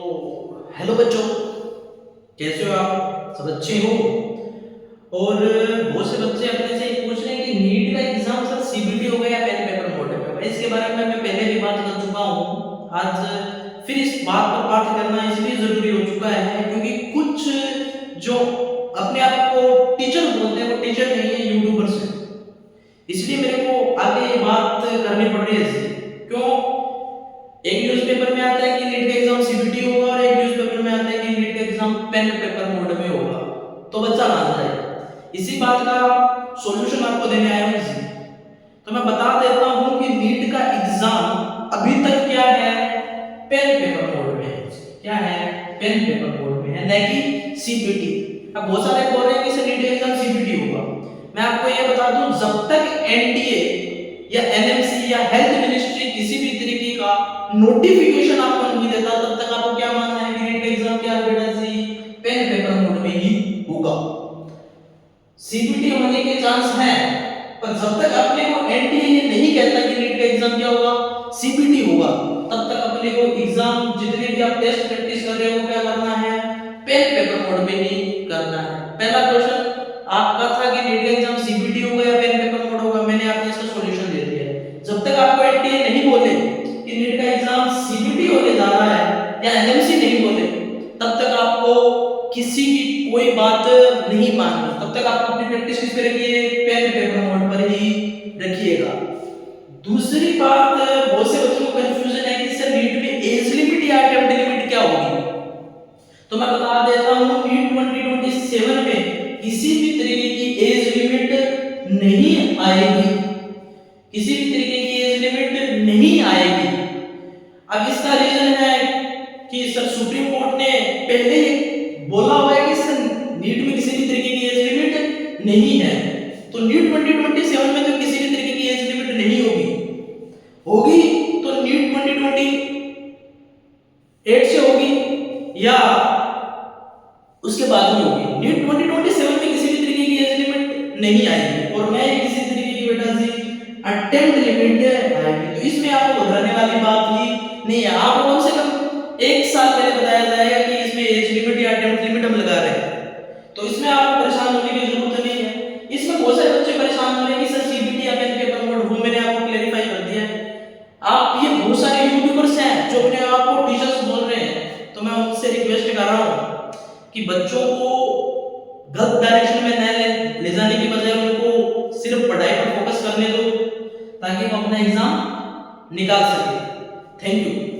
तो हेलो बच्चों, कैसे हो आप? सब अच्छे हो? और बहुत से बच्चे अपने से ये पूछ रहे हैं कि नीट का एग्जाम सर सीबीटी होगा या पेन पेपर मोड में होगा। इसके बारे में मैं पहले भी बात कर चुका हूँ। आज फिर इस बात पर बात करना इसलिए जरूरी हो चुका है क्योंकि कुछ जो अपने आप को टीचर बोलते हैं वो टीचर नहीं है, यूट्यूबर्स हैं। इसलिए मेरे को आगे ये बात करनी पड़ रही है। क्यों? एक न्यूज़पेपर में आता है कि नीट का एग्जाम सीबीटी होगा और एक न्यूज़पेपर में आता है कि नीट का एग्जाम पेन पेपर मोड में होगा। तो बच्चा मान जाए। इसी बात का सॉल्यूशन आपको देने आया हूं इसी। तो मैं बता देता हूं कि नीट का एग्जाम अभी तक क्या है, पेन पेपर मोड में है। क्या है? पेन पेपर मोड में है, न कि सीबीटी। अब बहुत सारे बोल रहे हैं कि सर नीट एग्जाम सीबीटी होगा। मैं आपको ये बता दूं, जब तक एनटीए या एनएमसी या हेल्थ मिनिस्ट्री किसी भी तरीके का नोटिफिकेशन आपको नहीं देता, तब तक आपको क्या मानना है कि नीट का एग्जाम क्या है बेटा जी, पेन पेपर मोड में ही होगा। सीबीटी होने के चांस हैं, पर जब तक अपने को एनटीए ये नहीं कहता कि नीट का एग्जाम क्या होगा, सीबीटी होगा, तब तक अपने को एग्जाम जितने भी आप टेस्ट प्रैक्टिस कर रहे हो क्या करना है, पेन पेपर मोड में ही करना है। पहला क्वेश्चन आपका था कि नीट का एग्जाम सीबीटी होगा या पेन पेपर मोड होगा, मैंने आपको इसका सॉल्यूशन दे दिया है। जब तक आपको एनटीए नहीं बोले कि नीट का एग्जाम सीबीटी होने जा रहा है या एनएमसी नहीं बोले, तब तक आपको किसी की कोई बात नहीं माननी। तब तक आपको अपनी प्रैक्टिस किस पे रखिए, पेन पेपर मोड पर ही रखिएगा। दूसरी बात, बहुत से बच्चों को कंफ्यूजन है कि सर नीट में एज लिमिट या अटेम्प्ट लिमिट क्या होगी। तो मैं बता देता हूं, नीट 2027 में किसी भी तरीके की एज लिमिट नहीं आएगी। किसी भी तरीके की एज लिमिट नहीं आएगी। अब इसका रीजन है कि सर सुप्रीम कोर्ट ने पहले ही बोला हुआ है कि सर नीट में किसी भी तरीके की एज लिमिट नहीं है। तो नीट 2027 में तो किसी भी तरीके की एज लिमिट नहीं होगी तो नीट 2028 से होगी या उसके बाद में होगी। नीट 2027 में किसी भी तरीके की एज लिमिट नहीं आएगी और मैं किसी तरीके की बेटा जी अटेम्प्ट लिमिट आएगी। तो इसमें आपको घबराने वाली बात ही नहीं है। आपको कम से कम एक साल पहले बताया जाएगा कि इसमें एज लिमिट या अटेम्प्ट लिमिट हम लगा रहे हैं, तो इसमें आपको परेशान होने की जरूरत नहीं है। इसमें बहुत सारे बच्चे परेशान हो रहे हैं कि सर सीबीटी या पेन पेपर मोड, वो मैंने आपको क्लेरिफाई कर दिया है। आप ये बहुत सारे यूट्यूबर्स हैं जो अपने आप को टीचर्स बोल रहे हैं, तो मैं उनसे रिक्वेस्ट कर रहा हूं कि बच्चों को गलत डायरेक्शन में न ले जाने की बजाय उनको सिर्फ पढ़ाई पर फोकस करने दो ताकि वो अपना एग्जाम निकाल सके। Thank you.